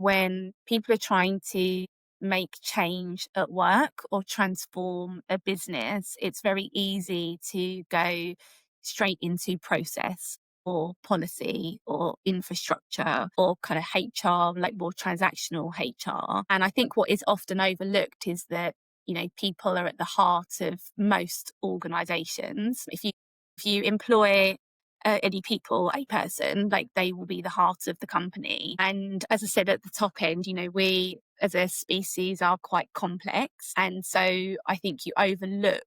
when people are trying to make change at work or transform a business, it's very easy to go straight into process or policy or infrastructure or kind of HR, like more transactional HR. And I think what is often overlooked is that, people are at the heart of most organizations. If you employ any people, a person, like they will be the heart of the company. And as I said at the top end, we as a species are quite complex. And so I think you overlook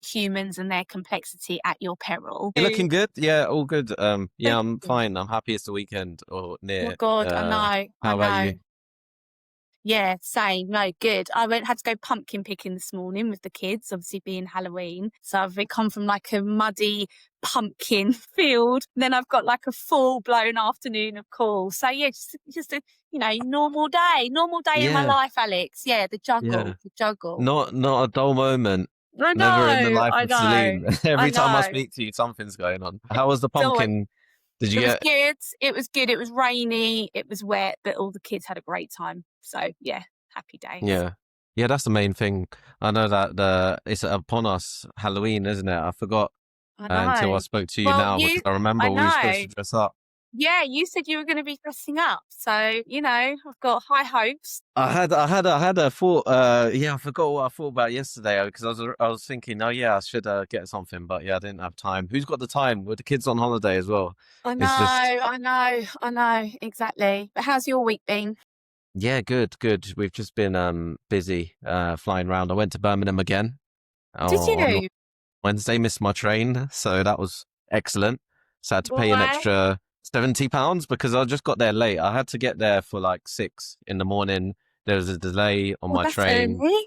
humans and their complexity at your peril. You looking good? Yeah, all good. Yeah, Thank I'm you. fine. I'm happy it's the weekend or Oh near. God, I know, I How about know. you? Yeah, same. No, good. Had to go pumpkin picking this morning with the kids, obviously being Halloween. So I've come from like a muddy pumpkin field. Then I've got like a full blown afternoon of calls. So yeah, just a normal day in my Yeah, life, Alex. Yeah, the yeah. juggle. Not a dull moment. I Never in the know, life I of know, Celine. I Every time I know. speak to you, something's going on. How was the So pumpkin? Did you it was get? good. It was good. It was rainy. It was wet, but all the kids had a great time. So yeah, happy days. Yeah, yeah. That's the main thing. I know that it's upon us, Halloween, isn't it? I forgot I until I know. spoke to you Well, now because I I remember we were supposed know. to dress up. Yeah, you said you were going to be dressing up. So, I've got high hopes. I had a thought. Yeah, I forgot what I thought about yesterday because I was thinking, oh yeah, I should get something, but yeah, I didn't have time. Who's got the time with the kids on holiday as well? I know, It's just I know, I know, exactly. But how's your week been? yeah, good, good. We've just been busy flying around. I went to Birmingham again Did on you? Wednesday, missed my train, so that was excellent. So I had to pay an Why? extra £70 because I just got there late. I had to get there for like 6 in the morning. There was a delay on Well, my that's train. early.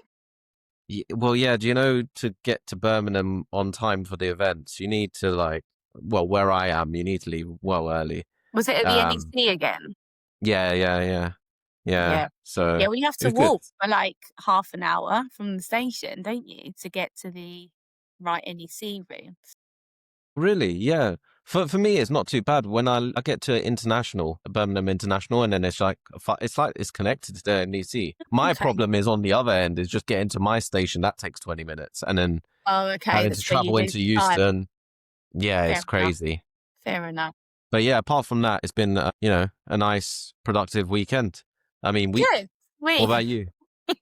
Well, yeah, do you know to get to Birmingham on time for the events, you need to where I am, you need to leave well early. Was it at the Um, NEC again? yeah, yeah, yeah, yeah. Yeah. So Yeah, well, you have it to was good. walk for like half an hour from the station, don't you, to get to the right NEC room? Really, yeah. For me, it's not too bad. When I get to International, Birmingham International, and then it's connected to the NEC. My Okay. problem is on the other end is just getting to my station. That takes 20 minutes, and then Oh, okay. having to That's where you travel lose into time. Euston. Yeah, Fair it's enough. crazy. Fair enough. But yeah, apart from that, it's been a nice, productive weekend. I mean, week. Good. What We about you?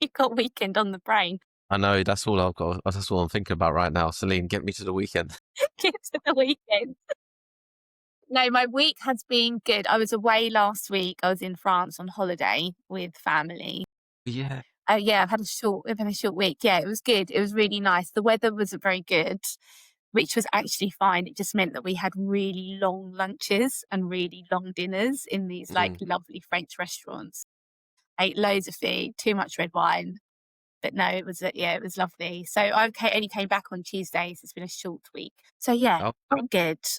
You've got weekend on the brain. I know that's all I've got. That's all I'm thinking about right now. Celine, get me to the weekend. Get to the weekend. No, my week has been good. I was away last week. I was in France on holiday with family. Yeah. Oh yeah, I've had a short week. Yeah, it was good. It was really nice. The weather wasn't very good, which was actually fine. It just meant that we had really long lunches and really long dinners in these like Mm. lovely French restaurants. Ate loads of food, too much red wine. But no, it was lovely. So only came back on Tuesday, so it's been a short week. So yeah, Oh,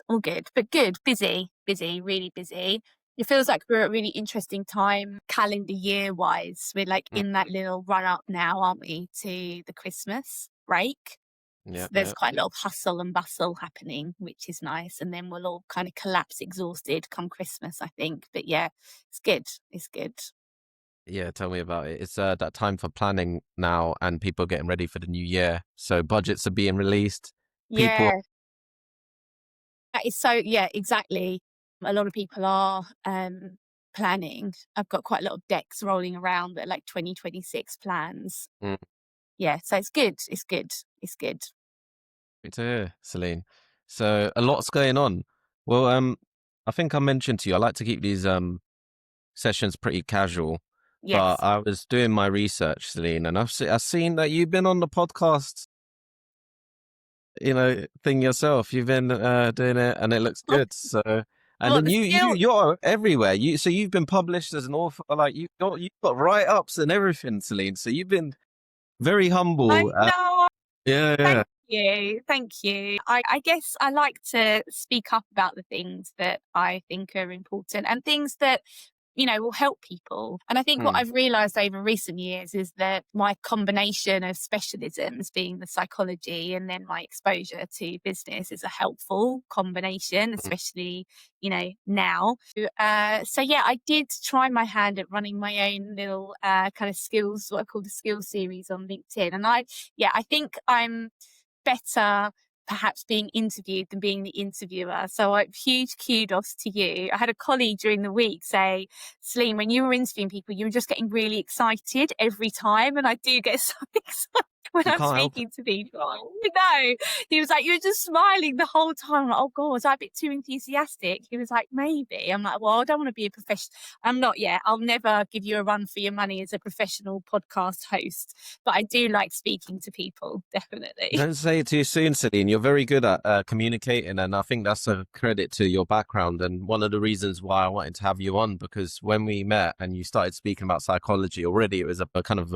all good, but good, busy, really busy. It feels like we're at a really interesting time calendar year wise. We're like mm. in that little run up now, aren't we, to the Christmas break? Yeah, So there's yeah. quite a lot of hustle and bustle happening, which is nice. And then we'll all kind of collapse exhausted come Christmas, I think. But yeah, it's good. It's good. Yeah, tell me about it. It's that time for planning now, and people are getting ready for the new year. So budgets are being released. People, Yeah. That is so yeah, exactly. A lot of people are planning. I've got quite a lot of decks rolling around that are like 2026 plans. mm, Yeah, so it's good. It's good. It's good. good to hear, Celine. So a lot's going on. Well, I think I mentioned to you, I like to keep these sessions pretty casual. But Yes. I was doing my research, Celine, and I've seen that you've been on the podcast, thing yourself. You've been doing it, and it looks good. So, and What then the skill? you're everywhere. You've been published as an author. Like you've got write ups and everything, Celine. So you've been very I humble. know. Yeah, yeah, Thank you. Thank you. I guess I like to speak up about the things that I think are important and things that will help people. And I think what Mm. I've realized over recent years is that my combination of specialisms, being the psychology and then my exposure to business, is a helpful combination, Mm. especially, now. So yeah, I did try my hand at running my own little kind of skills, what I call the skills series on LinkedIn. And I think I'm better perhaps being interviewed than being the interviewer. So huge kudos to you. I had a colleague during the week say, Celine, when you were interviewing people, you were just getting really excited every time. And I do get so excited when You I'm can't help it. speaking to people. No, he was like, you're just smiling the whole time. I'm like, oh God, was I a bit too enthusiastic? He was like, maybe. I'm like, well, I don't want to be a professional. I'm not yet. I'll never give you a run for your money as a professional podcast host, but I do like speaking to people, definitely. Don't say it too soon, Celine. You're very good at communicating, and I think that's a credit to your background. And one of the reasons why I wanted to have you on, because when we met and you started speaking about psychology already, it was a kind of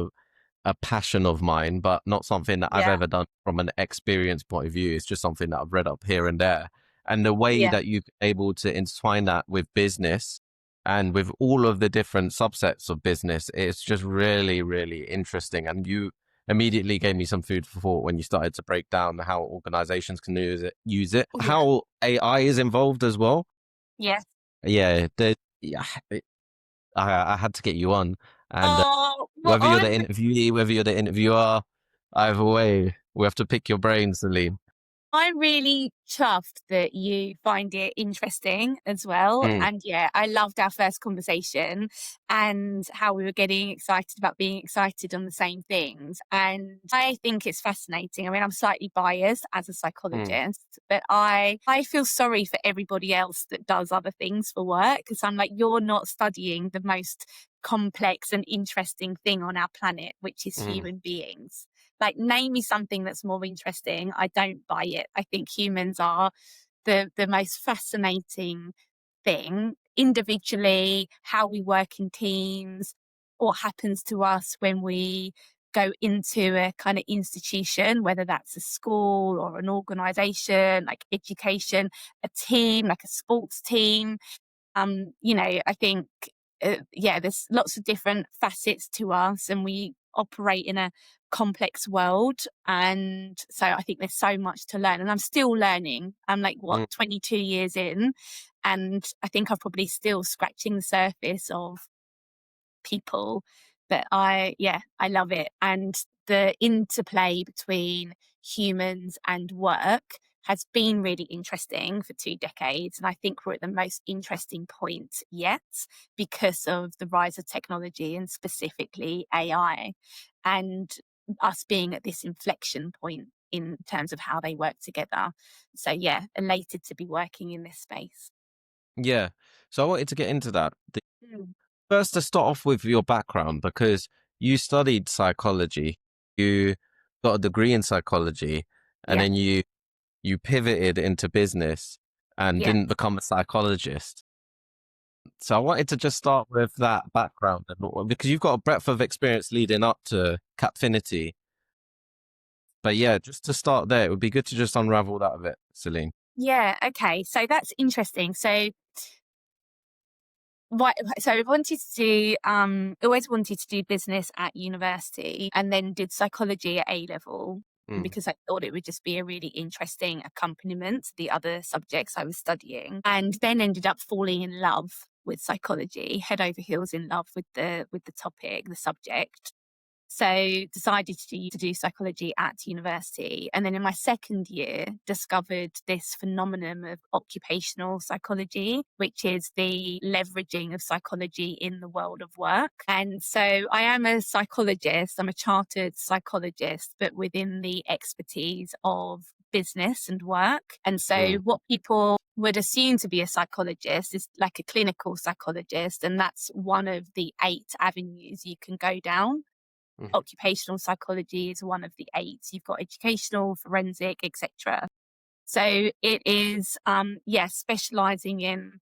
a passion of mine, but not something that I've Yeah. ever done from an experience point of view. It's just something that I've read up here and there. And the way Yeah. that you're able to intertwine that with business and with all of the different subsets of business, it's just really, really interesting. And you immediately gave me some food for thought when you started to break down how organizations can use it, Yeah. how AI is involved as well. Yeah. Yeah, I had to get you on. And Oh, well, whether you're the interviewee, whether you're the interviewer, either way, we have to pick your brains, Celine. I'm really chuffed that you find it interesting as well. Mm, And yeah, I loved our first conversation and how we were getting excited about being excited on the same things. And I think it's fascinating. I mean, I'm slightly biased as a mm, psychologist, but I feel sorry for everybody else that does other things for work, because I'm like, you're not studying the most complex and interesting thing on our planet, which is mm, human beings. Like, name me something that's more interesting. I don't buy it. I think humans are the most fascinating thing individually, how we work in teams, what happens to us when we go into a kind of institution, whether that's a school or an organization, like education, a team, like a sports team. I think, yeah, there's lots of different facets to us, and we operate in a complex world. And so I think there's so much to learn, and I'm still learning. I'm like, mm. 22 years in, and I think I'm probably still scratching the surface of people. But I love it. And the interplay between humans and work has been really interesting for 2 decades. And I think we're at the most interesting point yet because of the rise of technology and specifically AI, and us being at this inflection point in terms of how they work together. So yeah, elated to be working in this space. Yeah. So I wanted to get into that. Mm. First, to start off with your background, because you studied psychology, you got a degree in psychology, and Yeah, then you pivoted into business and yeah. didn't become a psychologist. So I wanted to just start with that background, because you've got a breadth of experience leading up to Capfinity. But yeah, just to start there, it would be good to just unravel that a bit, Celine. Yeah, okay. So that's interesting. So I wanted to always wanted to do business at university, and then did psychology at A level Mm, because I thought it would just be a really interesting accompaniment to the other subjects I was studying, and then ended up falling in love with psychology, head over heels in love with the topic, the subject. So decided to do psychology at university. And then in my second year, discovered this phenomenon of occupational psychology, which is the leveraging of psychology in the world of work. And so I am a psychologist, I'm a chartered psychologist, but within the expertise of business and work. And so mm, what people would assume to be a psychologist is like a clinical psychologist. And that's one of the 8 avenues you can go down. mm, Occupational psychology is one of the 8. You've got educational, forensic, etc. So it is, specializing in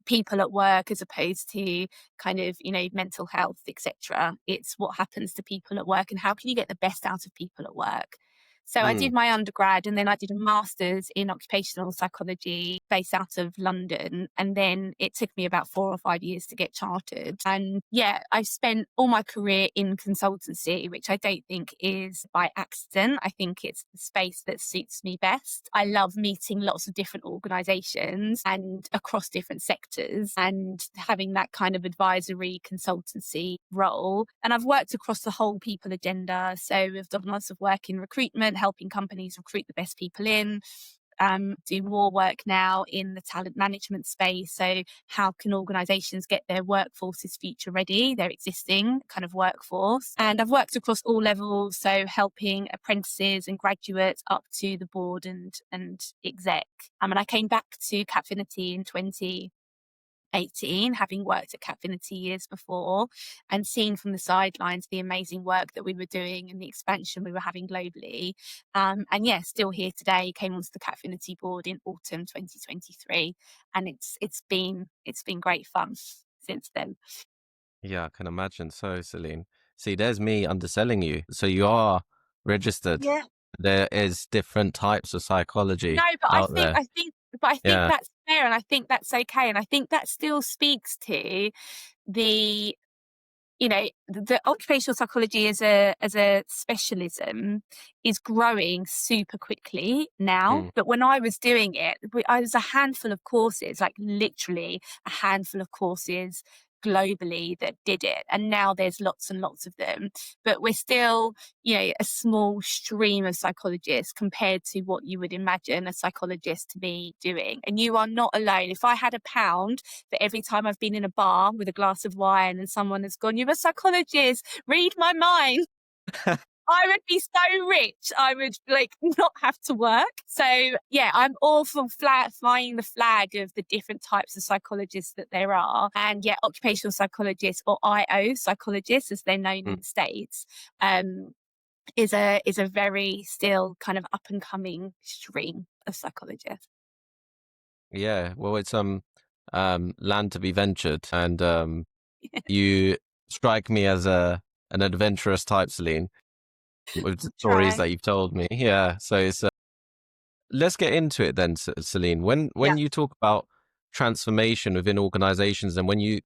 people at work as opposed to kind of, mental health, etc. It's what happens to people at work and how can you get the best out of people at work. So I did Mm. my undergrad and then I did a master's in occupational psychology based out of London. And then it took me about 4 or 5 years to get chartered. And yeah, I've spent all my career in consultancy, which I don't think is by accident. I think it's the space that suits me best. I love meeting lots of different organizations and across different sectors and having that kind of advisory consultancy role. And I've worked across the whole people agenda. So we've done lots of work in recruitment, helping companies recruit the best people in. Do more work now in the talent management space. So, how can organizations get their workforces future ready, their existing kind of workforce? And I've worked across all levels, so helping apprentices and graduates up to the board and exec. And I came back to Capfinity in 2018, having worked at Capfinity years before and seen from the sidelines the amazing work that we were doing and the expansion we were having globally. And yeah, still here today, came onto the Capfinity board in autumn 2023. And it's been great fun since then. Yeah, I can imagine. So, Celine, see, there's me underselling you. So you are registered. Yeah. There is different types of No, psychology but I out think there. I think but I think Yeah. that's fair and I think that's okay. And I think that still speaks to the the occupational psychology as a specialism is growing super quickly now. Mm. But when I was doing it, I was a handful of courses, like literally a handful of courses globally that did it. And now there's lots and lots of them. But we're still, a small stream of psychologists compared to what you would imagine a psychologist to be doing. And you are not alone. If I had a pound for every time I've been in a bar with a glass of wine and someone has gone, "You're a psychologist, read my mind," I would be so rich. I would not have to work. So yeah, I'm all for flying the flag of the different types of psychologists that there are. And yeah, occupational psychologists or IO psychologists, as they're known Mm. in the States, um, is a very still kind of up and coming stream of psychologists. Yeah. Well, it's land to be ventured, and you strike me as an adventurous type, Celine, with the stories Try. that you've told me. Yeah. So it's let's get into it then, Celine. When Yeah. you talk about transformation within organizations, and when you,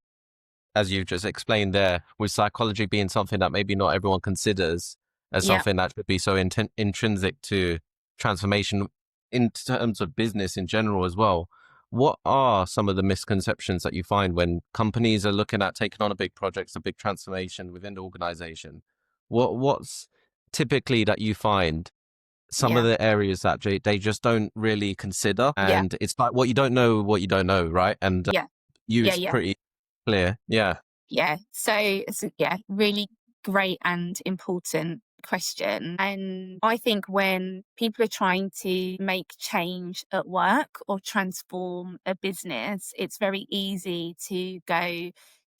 as you've just explained there, with psychology being something that maybe not everyone considers as Yeah. something that should be so intrinsic to transformation in terms of business in general as well. What are some of the misconceptions that you find when companies are looking at taking on a big project, a big transformation within the organization? What's typically that you find some of Yeah. the areas that they just don't really consider, Yeah. and it's like what you don't know, right? And Yeah. you, Yeah. it's Yeah. pretty clear. Yeah. Yeah. So yeah, really great and important question. And I think when people are trying to make change at work or transform a business, it's very easy to go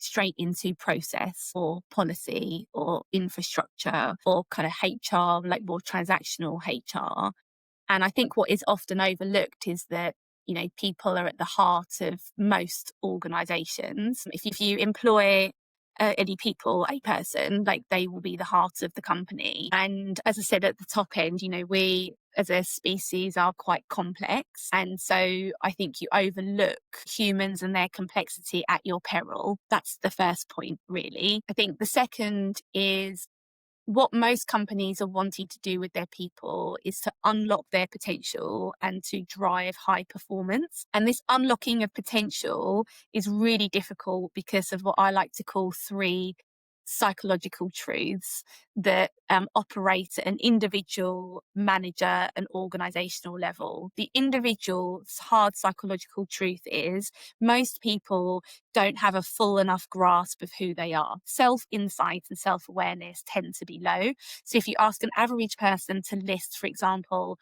straight into process or policy or infrastructure or kind of HR, like more transactional HR. And I think what is often overlooked is that, people are at the heart of most organizations. If you employ any people, a person, like they will be the heart of the company. And as I said at the top end, we as a species are quite complex. And so I think you overlook humans and their complexity at your peril. That's the first point, really. I think the second is what most companies are wanting to do with their people is to unlock their potential and to drive high performance. And this unlocking of potential is really difficult because of what I like to call three psychological truths that operate at an individual, manager, and organizational level. The individual's hard psychological truth is most people don't have a full enough grasp of who they are. Self insight and self awareness tend to be low. So if you ask an average person to list, for example,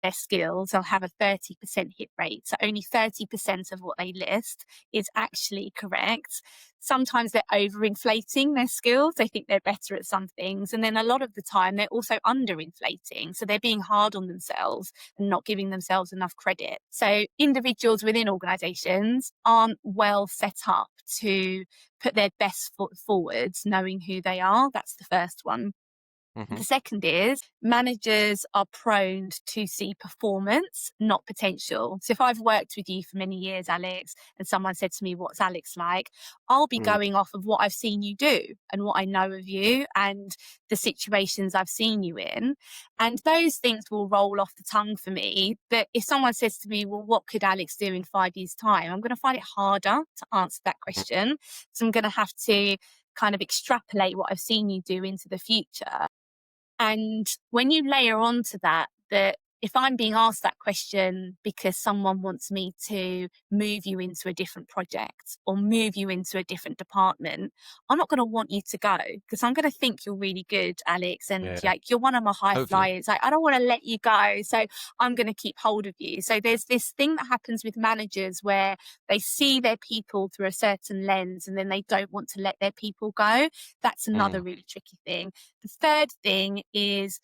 their skills, they'll have a 30% hit rate. So only 30% of what they list is actually correct. Sometimes they're overinflating their skills. They think they're better at some things. And then a lot of the time, they're also underinflating. So they're being hard on themselves and not giving themselves enough credit. So individuals within organizations aren't well set up to put their best foot forwards, knowing who they are. That's the first one. Hmm. The second is managers are prone to see performance, not potential. So if I've worked with you for many years, Alex, and someone said to me, "What's Alex like?" I'll be Mm. going off of what I've seen you do and what I know of you and the situations I've seen you in. And those things will roll off the tongue for me. But if someone says to me, "Well, what could Alex do in 5 years' time?" I'm going to find it harder to answer that question. So I'm going to have to kind of extrapolate what I've seen you do into the future. And when you layer onto that, that if I'm being asked that question because someone wants me to move you into a different project or move you into a different department, I'm not going to want you to go because I'm going to think you're really good, Alex, and Yeah, like you're one of my high hopefully. flyers. Like I don't want to let you go, so I'm going to keep hold of you. So there's this thing that happens with managers where they see their people through a certain lens, and then they don't want to let their people go. That's another Mm. really tricky thing. The third thing is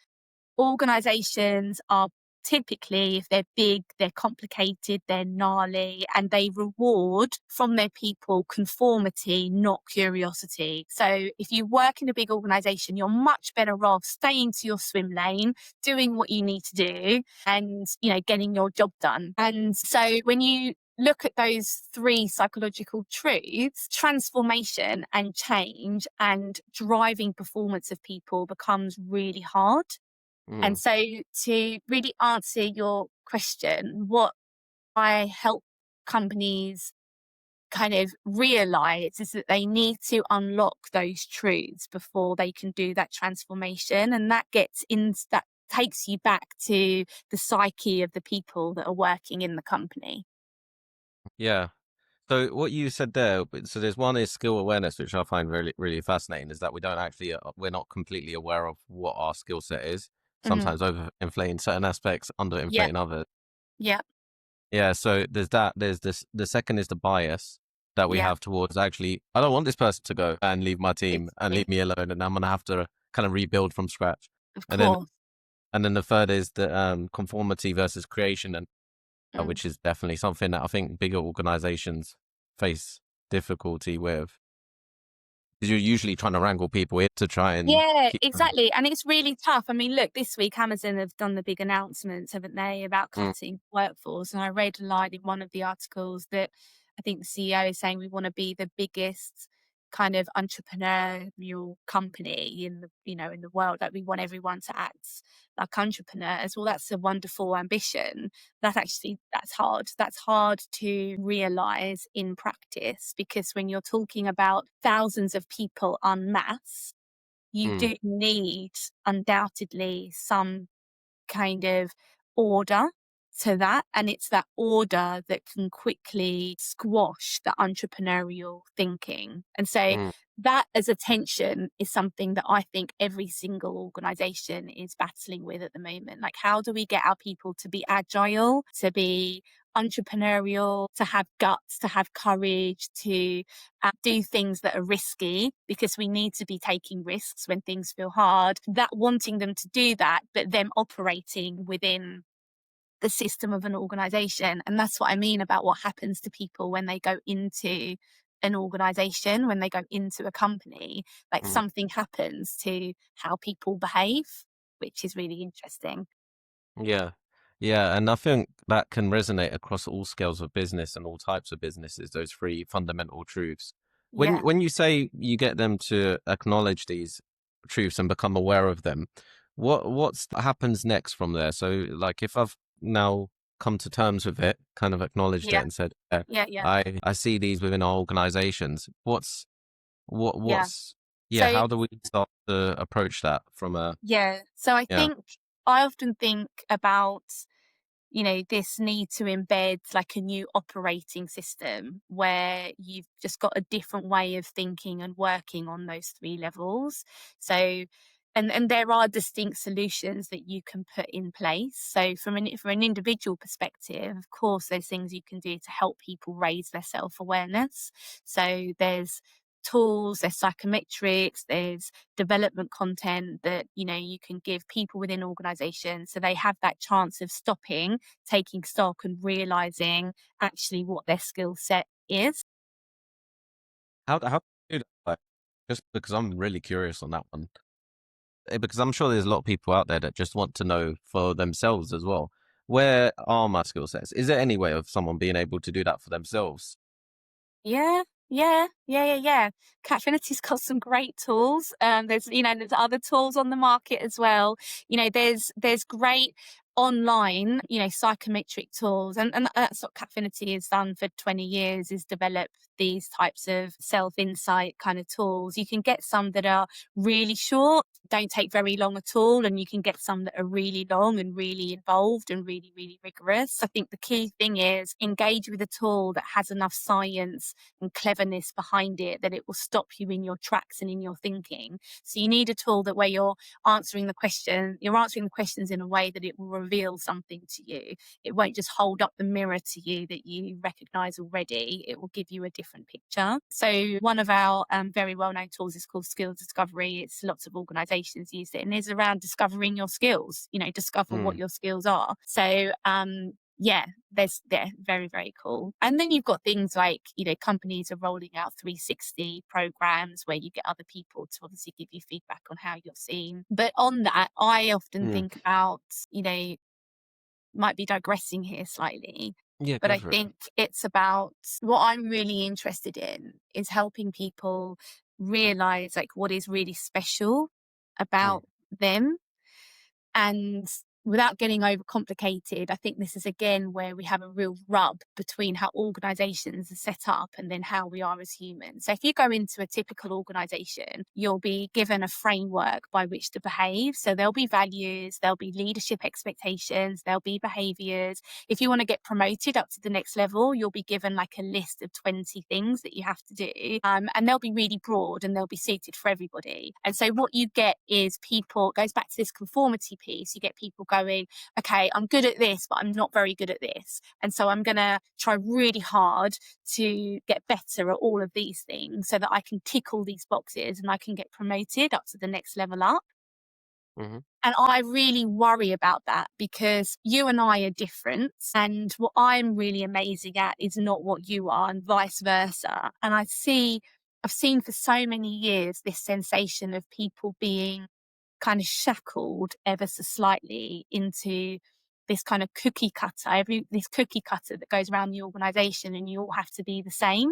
organizations are typically, if they're big, they're complicated, they're gnarly, and they reward from their people conformity, not curiosity. So if you work in a big organization, you're much better off staying to your swim lane, doing what you need to do, and getting your job done. And so when you look at those three psychological truths, transformation and change and driving performance of people becomes really hard. And Mm. so, to really answer your question, what I help companies kind of realize is that they need to unlock those truths before they can do that transformation. And that takes you back to the psyche of the people that are working in the company. Yeah. So what you said there, so there's one is skill awareness, which I find really, really fascinating, is that we don't actually, we're not completely aware of what our skill set is. Hmm. Sometimes overinflating certain aspects, Yeah. underinflating others. Yeah. Yeah. So there's that. There's this. The second is the bias that we Yeah. have towards actually, I don't want this person to go and leave my team and leave Exactly. me alone, and I'm gonna have to kind of rebuild from scratch. Of And then, course. the third is the conformity versus creation, and Mm. which is definitely something that I think bigger organizations face difficulty with. Because you're usually trying to wrangle people in to try and Yeah, keep them. exactly. And it's really tough. I mean, look, this week Amazon have done the big announcements, haven't they, about Mm, cutting workforce. And I read a line in one of the articles that I think the CEO is saying we want to be the biggest kind of entrepreneurial company in the world. Like we want everyone to act like entrepreneurs. Well, that's a wonderful ambition. That's hard. That's hard to realize in practice because when you're talking about thousands of people en masse, you mm, do need undoubtedly some kind of order to that. And it's that order that can quickly squash the entrepreneurial thinking. And so mm, that as a tension is something that I think every single organization is battling with at the moment. Like, how do we get our people to be agile, to be entrepreneurial, to have guts, to have courage, to do things that are risky because we need to be taking risks when things feel hard, that wanting them to do that, but them operating within the system of an organization. And that's what I mean about what happens to people when they go into an organization, when they go into a company, like mm. something happens to how people behave, which is really interesting. Yeah. Yeah. And I think that can resonate across all scales of business and all types of businesses, those three fundamental truths. When Yeah. when you say you get them to acknowledge these truths and become aware of them, what happens next from there? So like if I've now come to terms with it, kind of acknowledged it Yeah. and said, yeah, Yeah. Yeah. I see these within our organizations. Yeah. What's yeah, So how do we start to approach that from a yeah. So yeah. I often think about this need to embed like a new operating system where you've just got a different way of thinking and working on those three levels. So, and there are distinct solutions that you can put in place. So, from an individual perspective, of course, there's things you can do to help people raise their self awareness. So, there's tools, there's psychometrics, there's development content that you can give people within organizations so they have that chance of stopping, taking stock and realizing actually what their skill set is. How do you do that? Like, just because I'm really curious on that one. because I'm sure there's a lot of people out there that just want to know for themselves as well. Where are my skill sets? Is there any way of someone being able to do that for themselves? Yeah, yeah. Catfinity's got some great tools. There's other tools on the market as well. There's great online, psychometric tools, and that's what Catfinity has done for 20 years, is develop these types of self-insight kind of tools. You can get some that are really short, don't take very long at all, and you can get some that are really long and really involved and really, really rigorous. I think the key thing is engage with a tool that has enough science and cleverness behind it that it will stop you in your tracks and in your thinking. So you need a tool that where you're answering the questions in a way that it will reveal something to you. It won't just hold up the mirror to you that you recognize already. It will give you a different picture. So one of our very well-known tools is called Skills Discovery. It's lots of organizations use it, and it's around discovering your skills, discover what Mm, your skills are. So yeah, they're very, very cool. And then you've got things like, companies are rolling out 360 programs where you get other people to obviously give you feedback on how you're seen. But on that, I often mm. think about, might be digressing here slightly, Yeah, but go I for it. think it's about what I'm really interested in is helping people realize like what is really special Mm, about them. And without getting overcomplicated, I think this is again where we have a real rub between how organizations are set up and then how we are as humans. So if you go into a typical organization, you'll be given a framework by which to behave. So there'll be values, there'll be leadership expectations, there'll be behaviors. If you want to get promoted up to the next level, you'll be given like a list of 20 things that you have to do. And they'll be really broad and they'll be suited for everybody. And so what you get is people, it goes back to this conformity piece. You get people going, okay, I'm good at this, but I'm not very good at this. And so I'm going to try really hard to get better at all of these things so that I can tick all these boxes and I can get promoted up to the next level up. mhm, And I really worry about that because you and I are different. And what I'm really amazing at is not what you are, and vice versa. And I've seen for so many years this sensation of people being kind of shackled ever so slightly into this kind of this cookie cutter that goes around the organization, and you all have to be the same.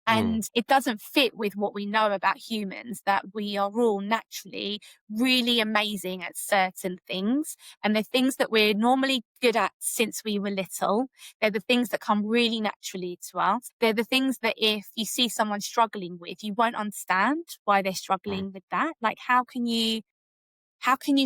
mm, And it doesn't fit with what we know about humans, that we are all naturally really amazing at certain things. And the things that we're normally good at since we were little, they're the things that come really naturally to us. They're the things that if you see someone struggling with, you won't understand why they're mm, struggling with that. Like, how can you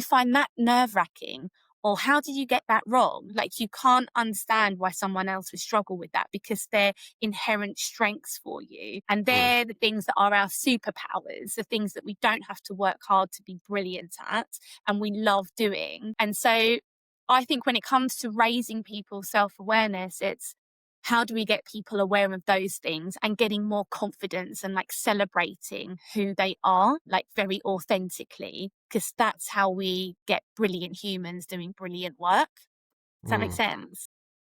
find that nerve wracking? Or how did you get that wrong? Like, you can't understand why someone else would struggle with that because they're inherent strengths for you. And mm, they're the things that are our superpowers, the things that we don't have to work hard to be brilliant at and we love doing. And so I think when it comes to raising people's self awareness, it's how do we get people aware of those things and getting more confidence and like celebrating who they are, like very authentically, because that's how we get brilliant humans doing brilliant work. Does that make mm. sense?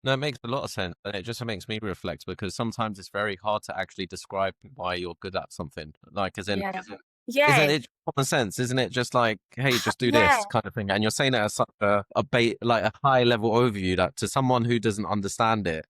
No, it makes a lot of sense, and it just makes me reflect because sometimes it's very hard to actually describe why you're good at something. Like, as in, Yeah. isn't Yeah. it common sense? Isn't it just like, hey, just do Yeah. this kind of thing? And you're saying it as such like a high level overview that to someone who doesn't understand it,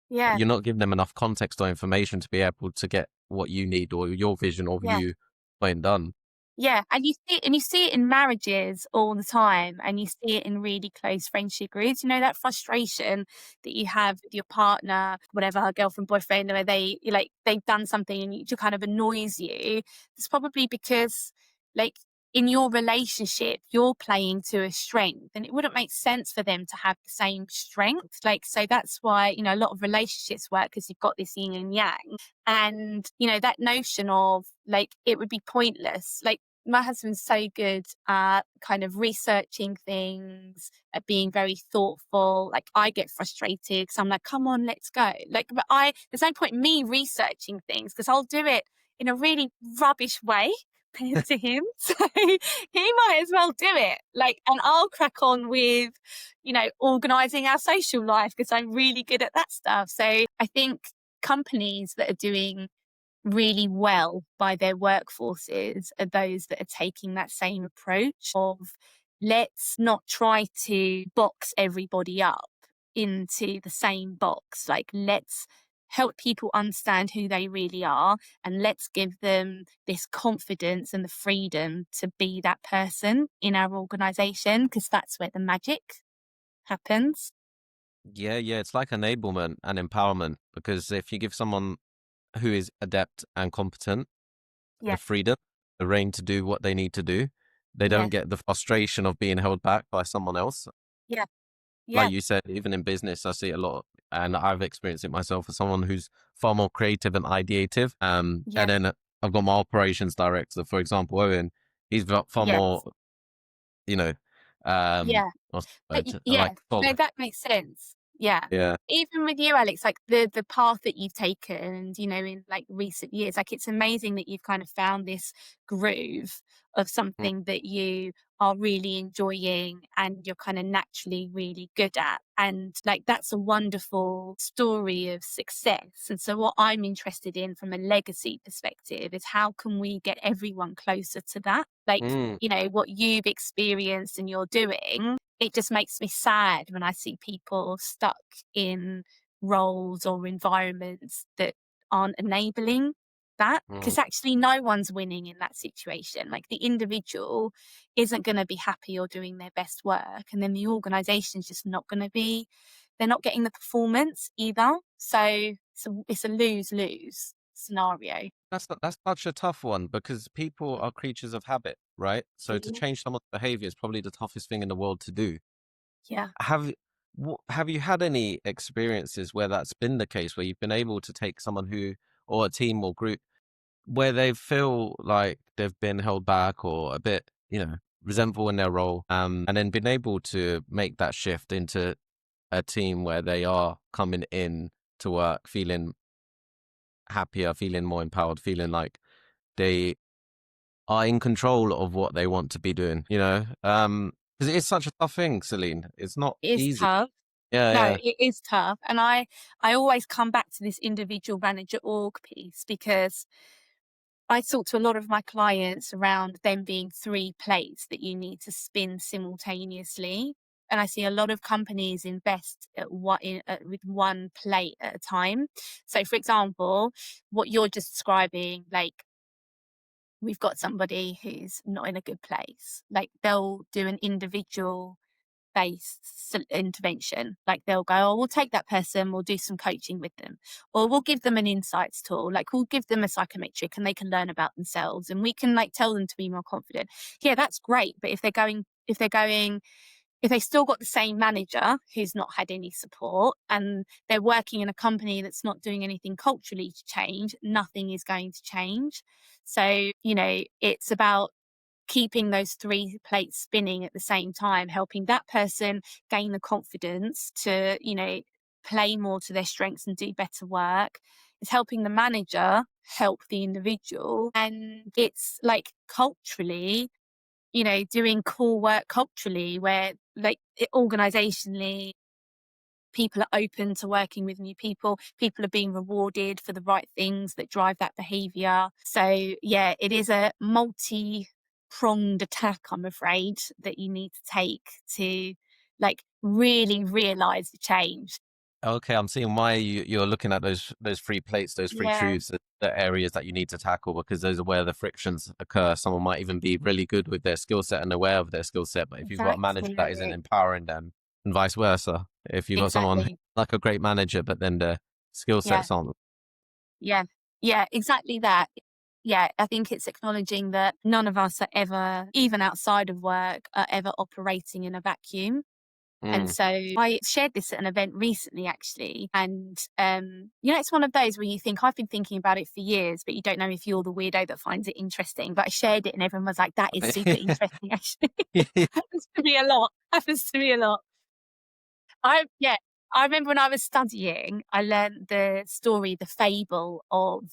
Yeah. you're not giving them enough context or information to be able to get what you need or your vision of Yeah. you being done. Yeah, and you see it in marriages all the time, and you see it in really close friendship groups. That frustration that you have with your partner, whatever, girlfriend, boyfriend, where they've done something and it just kind of annoys you. It's probably because, like, in your relationship, you're playing to a strength, and it wouldn't make sense for them to have the same strength. Like, so that's why a lot of relationships work because you've got this yin and yang, and that notion of like it would be pointless. Like, my husband's so good at kind of researching things, at being very thoughtful. Like, I get frustrated because I'm like, come on, let's go. Like, but there's no point in me researching things because I'll do it in a really rubbish way compared to him. So he might as well do it. Like, and I'll crack on with, organizing our social life because I'm really good at that stuff. So I think companies that are doing really well by their workforces are those that are taking that same approach of let's not try to box everybody up into the same box. Like, let's help people understand who they really are and let's give them this confidence and the freedom to be that person in our organization because that's where the magic happens. Yeah, yeah, it's like enablement and empowerment because if you give someone who is adept and competent the Yeah. freedom, the reign to do what they need to do, they don't Yeah. get the frustration of being held back by someone else. Yeah. Like Yeah. you said, even in business, I see it a lot, and I've experienced it myself as someone who's far more creative and ideative. And Yes. then I've got my operations director, for example, Owen. He's far Yes. more, you know, um, Yeah. what's the But word? yeah, Like no, fog. that makes sense. Yeah. Yeah. Even with you, Alex, like the path that you've taken, in like recent years, like it's amazing that you've kind of found this groove of Mm, something that you are really enjoying and you're kind of naturally really good at. And like that's a wonderful story of success. And so what I'm interested in from a legacy perspective is how can we get everyone closer to that? Like, mm. what you've experienced and you're doing, it just makes me sad when I see people stuck in roles or environments that aren't enabling that Mm. because actually no one's winning in that situation. Like the individual isn't going to be happy or doing their best work, and then the organization's just not going to be, they're not getting the performance either. So it's a lose lose scenario. That's such a tough one because people are creatures of habit, right? So to Mhm. change someone's behavior is probably the toughest thing in the world to do. Yeah. Have have you had any experiences where that's been the case, where you've been able to take someone who, or a team or group, where they feel like they've been held back or a bit, resentful in their role, and then been able to make that shift into a team where they are coming in to work feeling happier, feeling more empowered, feeling like they are in control of what they want to be doing, 'cause it's such a tough thing, Celine. It's not It is easy. tough. Yeah, No, yeah. it is tough. And I always come back to this individual manager org piece because I talk to a lot of my clients around them being three plates that you need to spin simultaneously. And I see a lot of companies invest with one plate at a time. So, for example, what you're just describing, like we've got somebody who's not in a good place, like they'll do an individual based intervention. Like they'll go, oh, we'll take that person, we'll do some coaching with them, or we'll give them an insights tool. Like we'll give them a psychometric and they can learn about themselves and we can like tell them to be more confident. Yeah, that's great. But if they still got the same manager who's not had any support and they're working in a company that's not doing anything culturally to change, nothing is going to change. So, it's about keeping those three plates spinning at the same time, helping that person gain the confidence to, play more to their strengths and do better work. It's helping the manager help the individual. And it's like culturally, doing cool work culturally where like organizationally people are open to working with new people. People are being rewarded for the right things that drive that behavior. So, yeah, it is a multi pronged attack, I'm afraid, that you need to take to like really realize the change. Okay, I'm seeing why you're looking at those three plates, those three Yeah, truths, the areas that you need to tackle because those are where the frictions occur. Someone might even be really good with their skill set and aware of their skill set, but if you've got a manager that isn't exactly. empowering them, and vice versa, if you've got someone Exactly. like a great manager, but then the skill Yeah. sets aren't. Yeah. Yeah. Exactly that. Yeah. I think it's acknowledging that none of us are ever, even outside of work, are ever operating in a vacuum. And Mm. so I shared this at an event recently, actually. And, it's one of those where you think, I've been thinking about it for years, but you don't know if you're the weirdo that finds it interesting. But I shared it and everyone was like, that is super interesting, actually. Happens to me a lot. Happens to me a lot. Yeah. I remember when I was studying, I learned the story, the fable of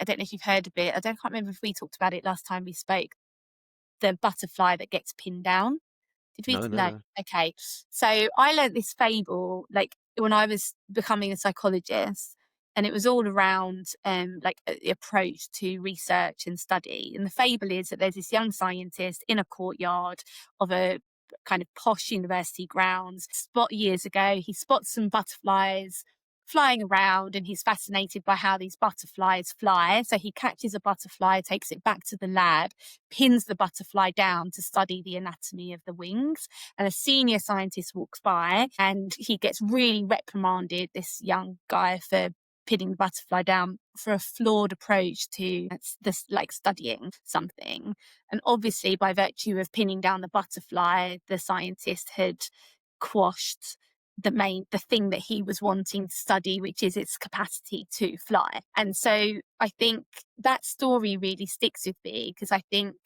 I don't know if you've heard of it. Can't remember if we talked about it last time we spoke. The butterfly that gets pinned down. Did we? No, no, No. no. Okay. So I learnt this fable like when I was becoming a psychologist. And it was all around the approach to research and study. And the fable is that there's this young scientist in a courtyard of a kind of posh university grounds. Spot years ago, he spots some butterflies flying around, and he's fascinated by how these butterflies fly. So he catches a butterfly, takes it back to the lab, pins the butterfly down to study the anatomy of the wings. And a senior scientist walks by and he gets really reprimanded, this young guy, for pinning the butterfly down, for a flawed approach to this, like studying something. And obviously, by virtue of pinning down the butterfly, the scientist had quashed the thing that he was wanting to study, which is its capacity to fly. And so I think that story really sticks with me, because I think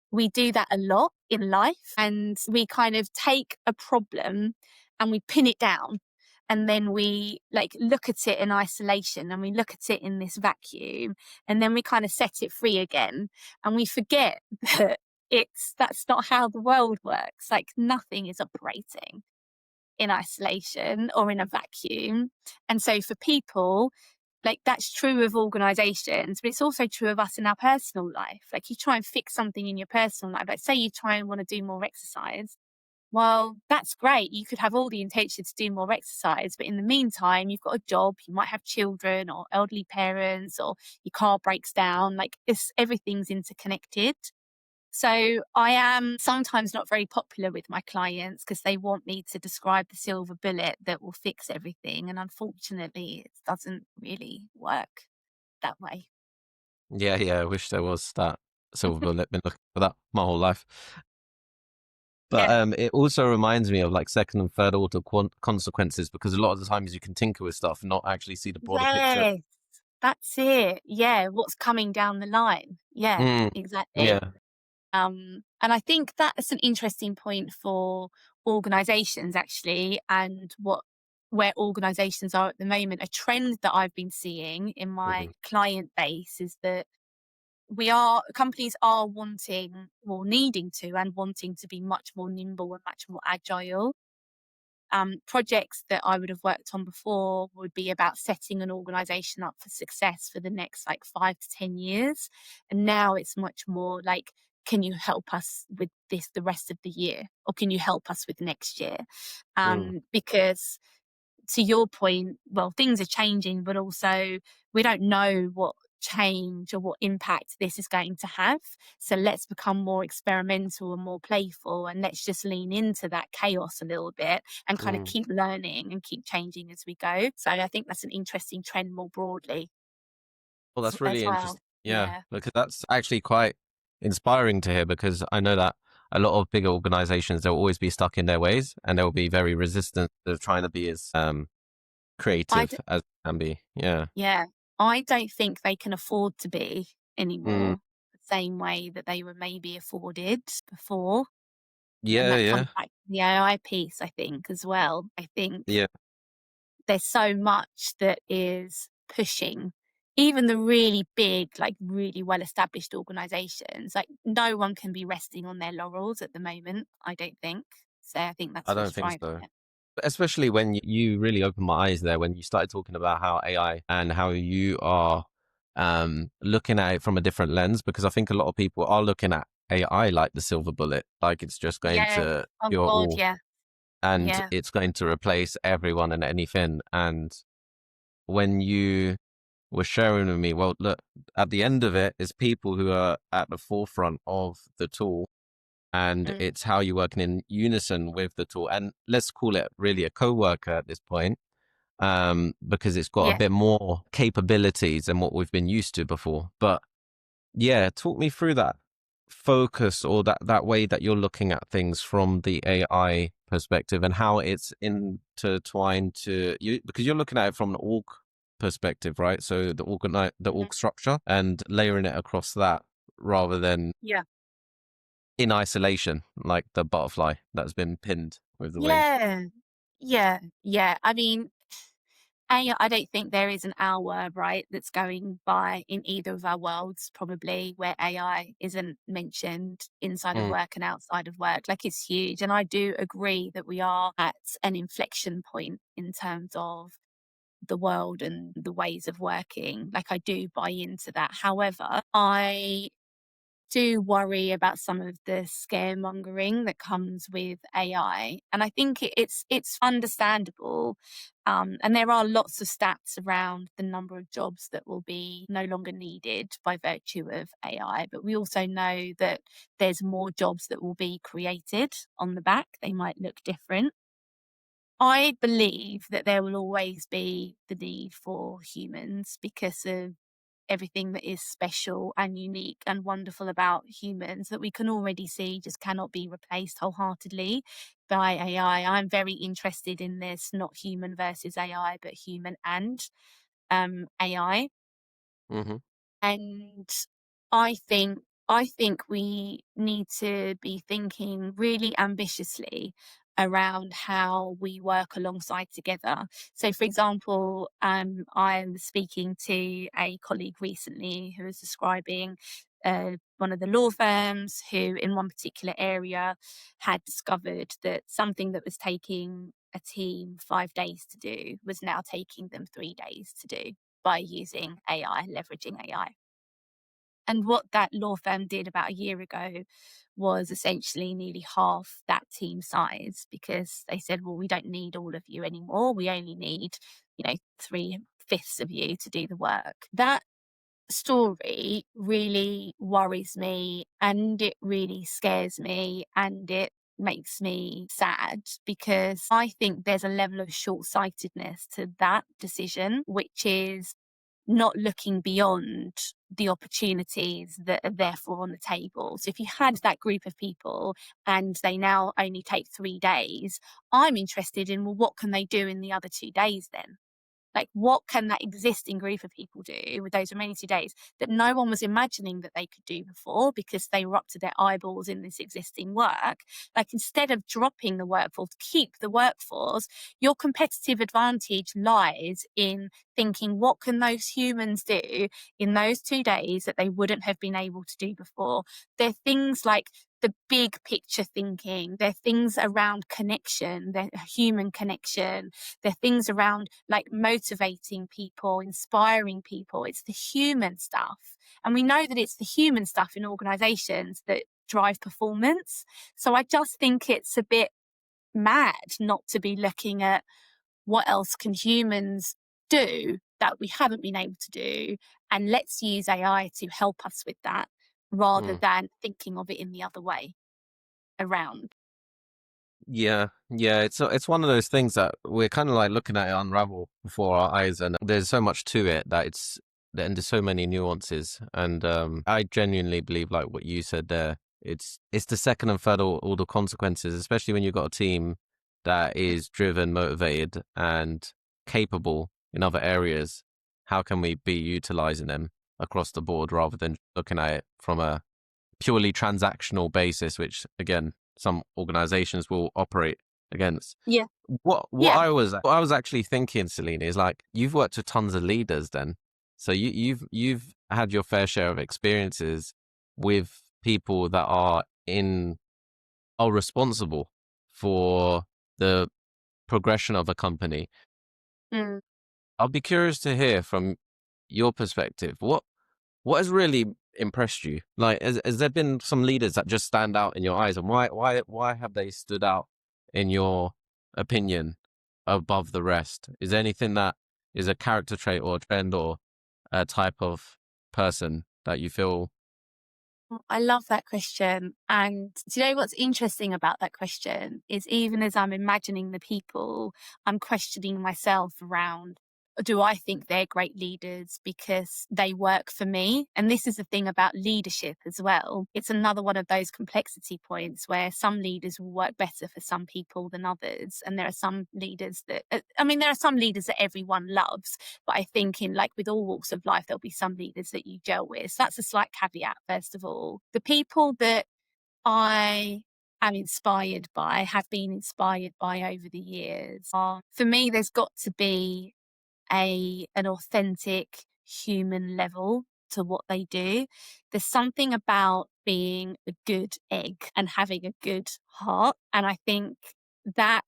we do that a lot in life, and we kind of take a problem and we pin it down, and then we like look at it in isolation, and we look at it in this vacuum, and then we kind of set it free again, and we forget that that's not how the world works. Like, nothing is operating in isolation or in a vacuum. And so for people, like, that's true of organizations, but it's also true of us in our personal life. Like, you try and fix something in your personal life, like say you try and want to do more exercise. Well, that's great. You could have all the intention to do more exercise, but in the meantime, you've got a job, you might have children or elderly parents, or your car breaks down. Like, everything's interconnected. So I am sometimes not very popular with my clients because they want me to describe the silver bullet that will fix everything. And unfortunately, it doesn't really work that way. Yeah, yeah. I wish there was that silver bullet. Been looking for that my whole life. But Yeah. it also reminds me of like second and third order consequences, because a lot of the times you can tinker with stuff and not actually see the broader picture. Yes, that's it. Yeah, what's coming down the line. Yeah, Mm, exactly. yeah. And I think that's an interesting point for organizations, actually, and where organizations are at the moment. A trend that I've been seeing in my Mhm, client base is that companies are wanting, or needing to, and wanting to be much more nimble and much more agile. Projects that I would have worked on before would be about setting an organization up for success for the next like 5 to 10 years. And now it's much more like, can you help us with this the rest of the year? Or can you help us with next year? mm. Because to your point, well, things are changing, but also we don't know what change or what impact this is going to have. So let's become more experimental and more playful, and let's just lean into that chaos a little bit and kind of Mm. keep learning and keep changing as we go. So I think that's an interesting trend more broadly Well, as, that's as really well. interesting. Yeah, Yeah. because that's actually quite inspiring to hear, because I know that a lot of bigger organizations, they'll always be stuck in their ways and they'll be very resistant to trying to be as I creative as can be. Yeah. Yeah, I don't think they can afford to be Mm. anymore the same way that they were maybe afforded before. And Yeah, that comes yeah, back to the AI piece, I think, as well. I think yeah. there's so much that is pushing even the really big, like really well established organizations. Like, no one can be resting on their laurels at the moment, I don't think. So I think I that's don't what's think driving so. it. Especially when you really opened my eyes there when you started talking about how AI and how you are looking at it from a different lens, because I think a lot of people are looking at AI like the silver bullet, like it's just going Yeah. to Oh cure God, all, yeah. and Yeah. it's going to replace everyone and anything. And when you were sharing with me, well, look, at the end of it is people who are at the forefront of the tool, and Mm, it's how you're working in unison with the tool. And let's call it really a co-worker at this point, because it's got a yeah. bit more capabilities than what we've been used to before. But yeah, talk me through that focus, or that way that you're looking at things from the AI perspective, and how it's intertwined to you, because you're looking at it from an org perspective, right? So the Mhm. org structure and layering it across that, rather than Yeah. in isolation, like the butterfly that's been pinned with the wings. Yeah. Yeah. Yeah. I mean, I don't think there is an hour, right, that's going by in either of our worlds, probably, where AI isn't mentioned inside of Mm, work and outside of work. Like, it's huge. And I do agree that we are at an inflection point in terms of the world and the ways of working. Like, I do buy into that. However, I do worry about some of the scaremongering that comes with AI, and I think it's understandable. And there are lots of stats around the number of jobs that will be no longer needed by virtue of AI. But we also know that there's more jobs that will be created on the back. They might look different. I believe that there will always be the need for humans because of everything that is special and unique and wonderful about humans that we can already see just cannot be replaced wholeheartedly by AI. I'm very interested in this, not human versus AI, but human and AI. Hmm. And I think we need to be thinking really ambitiously around how we work alongside together. So, for example, I'm speaking to a colleague recently who was describing one of the law firms who, in one particular area, had discovered that something that was taking a team 5 days to do was now taking them 3 days to do by using AI, leveraging AI. And what that law firm did about a year ago was essentially nearly half that team size because they said, well, we don't need all of you anymore. We only need, 3/5 of you to do the work. That story really worries me and it really scares me and it makes me sad because I think there's a level of short sightedness to that decision, which is not looking beyond the opportunities that are therefore on the table. So if you had that group of people and they now only take 3 days, I'm interested in, well, what can they do in the other 2 days then? Like, what can that existing group of people do with those remaining 2 days that no one was imagining that they could do before because they were up to their eyeballs in this existing work? Like, instead of dropping the workforce, keep the workforce, your competitive advantage lies in thinking, what can those humans do in those 2 days that they wouldn't have been able to do before? They're things like the big picture thinking, they're things around connection, they're human connection, there are things around like motivating people, inspiring people. It's the human stuff. And we know that it's the human stuff in organizations that drive performance. So I just think it's a bit mad not to be looking at what else can humans do that we haven't been able to do. And let's use AI to help us with that rather than thinking of it in the other way around. Yeah, yeah, it's one of those things that we're kind of like looking at it unravel before our eyes, and there's so much to it that and there's so many nuances, and I genuinely believe like what you said there. It's the second and third order consequences, especially when you've got a team that is driven, motivated, and capable in other areas. How can we be utilizing them across the board rather than looking at it from a purely transactional basis, which again, some organizations will operate against. Yeah. What Yeah. I was actually thinking, Celine, is like you've worked with tons of leaders then. So you've had your fair share of experiences with people that are responsible for the progression of a company. Mm. I'll be curious to hear from your perspective. What has really impressed you? Like, has there been some leaders that just stand out in your eyes, and why have they stood out in your opinion above the rest? Is there anything that is a character trait or a trend or a type of person that you feel? I love that question. And do you know what's interesting about that question is even as I'm imagining the people, I'm questioning myself around, do I think they're great leaders because they work for me? And this is the thing about leadership as well. It's another one of those complexity points where some leaders will work better for some people than others. And there are some leaders that, there are some leaders that everyone loves, but I think in like with all walks of life, there'll be some leaders that you gel with. So that's a slight caveat, first of all. The people that I am inspired by, have been inspired by over the years are, for me, there's got to be an authentic human level to what they do. There's something about being a good egg and having a good heart. And I think that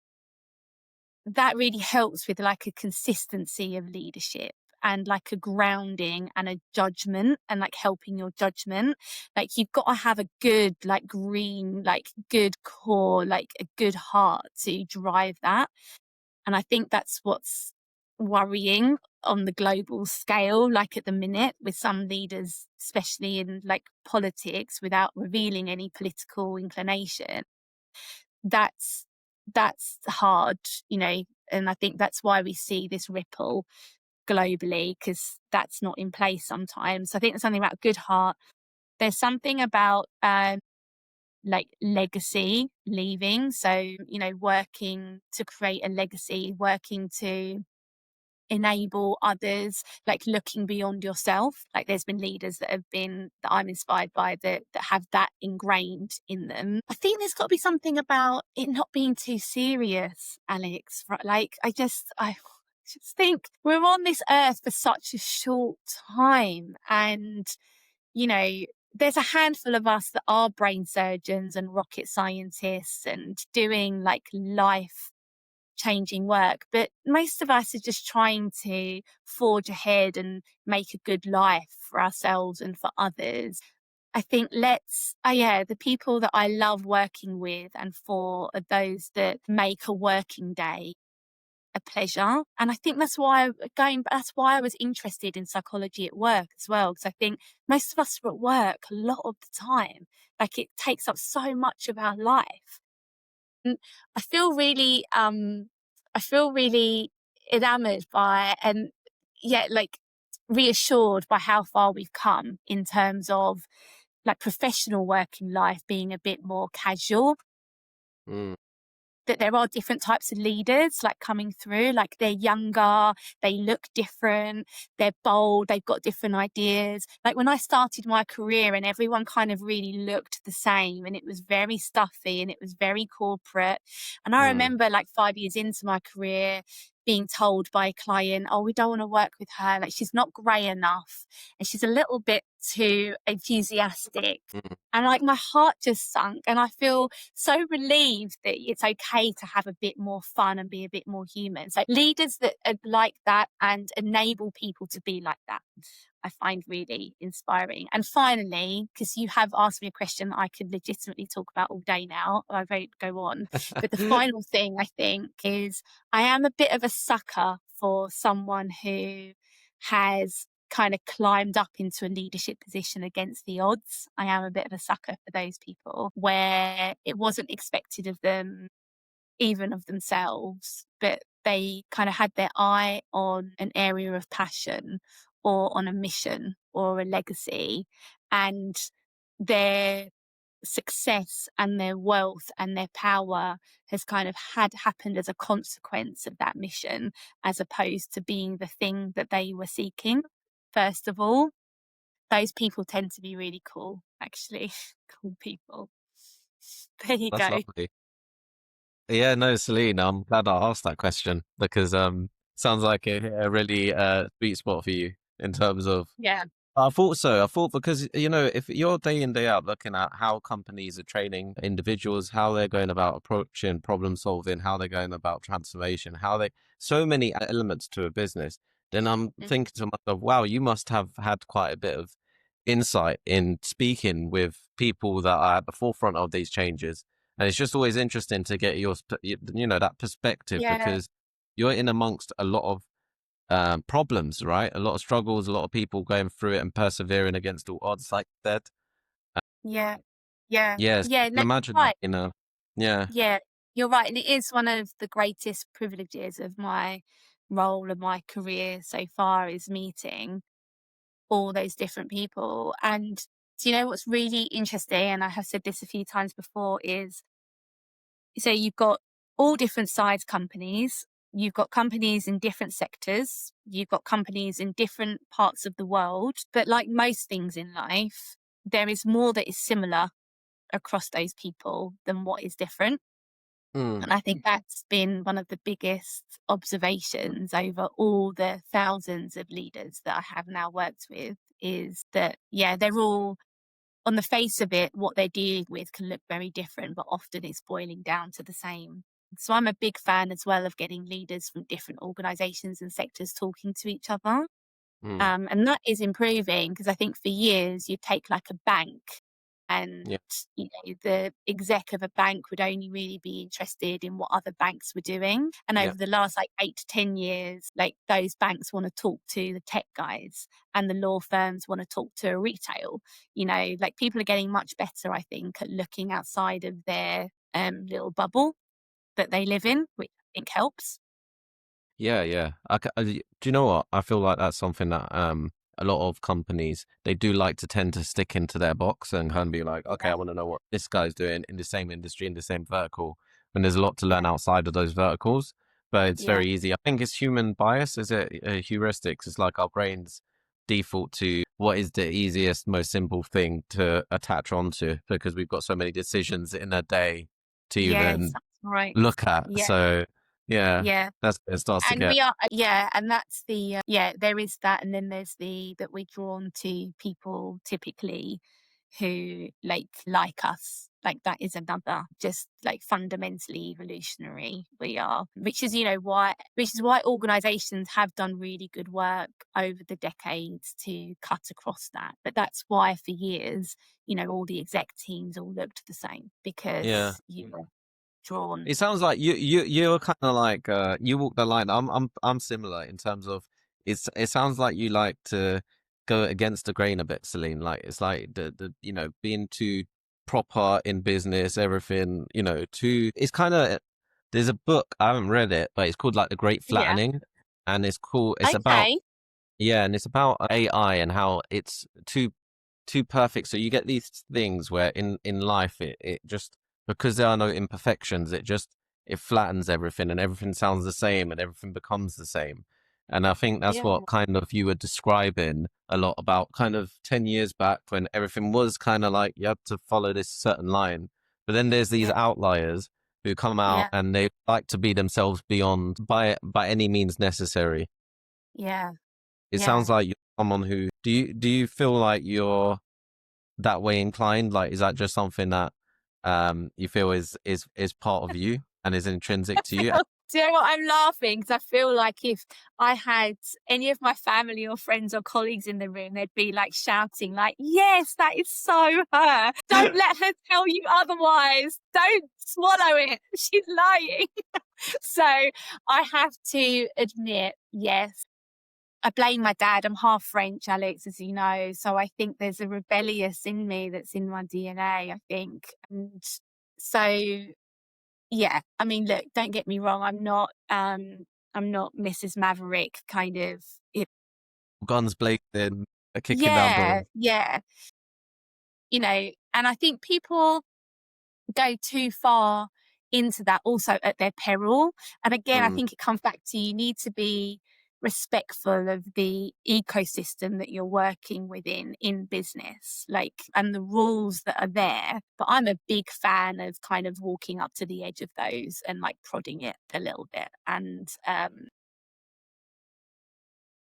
that really helps with like a consistency of leadership and like a grounding and a judgment and like helping your judgment. Like you've got to have a good, like green, like good core, like a good heart to drive that. And I think that's what's worrying on the global scale, like at the minute with some leaders, especially in like politics, without revealing any political inclination. That's that's hard, you know, and I think that's why we see this ripple globally, because that's not in place sometimes. I think there's something about good heart. There's something about like legacy leaving. So, you know, working to create a legacy, working to enable others, like looking beyond yourself. Like there's been leaders that have been that I'm inspired by that have that ingrained in them. I think there's got to be something about it not being too serious, Alex. Right? Like I just think we're on this earth for such a short time, and you know, there's a handful of us that are brain surgeons and rocket scientists and doing like life changing work. But most of us are just trying to forge ahead and make a good life for ourselves and for others. I think yeah, the people that I love working with and for are those that make a working day a pleasure. And I think that's why I was interested in psychology at work as well. Because I think most of us are at work a lot of the time. Like it takes up so much of our life. And I feel really, I feel really enamored by and yeah, like reassured by how far we've come in terms of like professional working life being a bit more casual, Mm. that there are different types of leaders like coming through, like they're younger, they look different, they're bold, they've got different ideas. Like when I started my career and everyone kind of really looked the same and it was very stuffy and it was very corporate. And I Mm. remember like 5 years into my career being told by a client, oh, we don't want to work with her. Like she's not grey enough and she's a little bit too enthusiastic. Mm. And like my heart just sunk and I feel so relieved that it's okay to have a bit more fun and be a bit more human. So leaders that are like that and enable people to be like that, I find really inspiring. And finally, because you have asked me a question that I could legitimately talk about all day now, I won't go on. But the final thing I think is I am a bit of a sucker for someone who has kind of climbed up into a leadership position against the odds. I am a bit of a sucker for those people where it wasn't expected of them, even of themselves, but they kind of had their eye on an area of passion or on a mission or a legacy, and their success and their wealth and their power has kind of had happened as a consequence of that mission, as opposed to being the thing that they were seeking. First of all, those people tend to be really cool, actually. Cool people. There you That's go. lovely. Yeah, no, Celine, I'm glad I asked that question because sounds like a really sweet spot for you in terms of Yeah. I thought so. I thought because, you know, if you're day in, day out looking at how companies are training individuals, how they're going about approaching problem solving, how they're going about transformation, so many elements to a business, then I'm Mm. thinking to myself, wow, you must have had quite a bit of insight in speaking with people that are at the forefront of these changes. And it's just always interesting to get you know, that perspective Yeah. because you're in amongst a lot of problems, right? A lot of struggles, a lot of people going through it and persevering against all odds, like that. Yeah. Yeah. Yes, I Yeah. can No, imagine you're that. right. You know, yeah. Yeah. You're right. And it is one of the greatest privileges of my role and my career so far is meeting all those different people. And do you know what's really interesting? And I have said this a few times before is so you've got all different size companies, you've got companies in different sectors, you've got companies in different parts of the world. But like most things in life, there is more that is similar across those people than what is different. Mm. And I think that's been one of the biggest observations over all the thousands of leaders that I have now worked with is that, yeah, they're all on the face of it, what they're dealing with can look very different, but often it's boiling down to the same. So I'm a big fan as well of getting leaders from different organizations and sectors talking to each other. Mm, And that is improving because I think for years you take like a bank and yeah, the exec of a bank would only really be interested in what other banks were doing. And yeah, over the last like 8 to 10 years, like those banks want to talk to the tech guys and the law firms want to talk to a retail. Like people are getting much better, I think, at looking outside of their little bubble that they live in, which I think helps. yeah, yeah. Do you know what? I feel like that's something that a lot of companies they do like to tend to stick into their box and kind of be like, okay, I Yeah, want to know what this guy's doing in the same industry in the same vertical. When there's a lot to learn yeah, outside of those verticals, but it's yeah, very easy. I think it's human bias, is it? Heuristics. It's like our brains default to what is the easiest, most simple thing to attach onto because we've got so many decisions in a day to yes, even that's right. look at. Yeah, So yeah, yeah. that's it starts to And get. we are, yeah, and that's there is that, and then there's that we're drawn to people typically who like us. Like that is another just like fundamentally evolutionary we are, which is why organizations have done really good work over the decades to cut across that. But that's why for years, all the exec teams all looked the same Yeah. because you were drawn. It sounds like you're kind of like you walk the line. I'm similar in terms of it sounds like you like to go against the grain a bit, Celine. Like it's like the being too proper in business, everything, too it's kind of there's a book, I haven't read it, but it's called like The Great Yeah. Flattening, and it's about Okay. yeah, and it's about AI and how it's too perfect. So you get these things where in life it just because there are no imperfections, it flattens everything and everything sounds the same and everything becomes the same. And I think that's Yeah. what kind of you were describing a lot about kind of 10 years back when everything was kind of like you had to follow this certain line. But then there's these Yeah. outliers who come out Yeah. and they like to be themselves beyond by any means necessary. Yeah. It Yeah. sounds like you're someone who do you feel like you're that way inclined? Like, is that just something that you feel is part of you and is intrinsic to you? Do you know what? I'm laughing because I feel like if I had any of my family or friends or colleagues in the room, they'd be like shouting, like, "Yes, that is so her. Don't let her tell you otherwise. Don't swallow it. She's lying." So I have to admit, yes, I blame my dad. I'm half French, Alex, as you know. So I think there's a rebellious in me that's in my DNA, I think. And so yeah, I mean, look, don't get me wrong. I'm not Mrs. Maverick kind of Guns blazing, kicking down yeah, doors. yeah. And I think people go too far into that also at their peril. And again, I Mm. think it comes back to you need to be respectful of the ecosystem that you're working within in business, like, and the rules that are there. But I'm a big fan of kind of walking up to the edge of those and like prodding it a little bit. And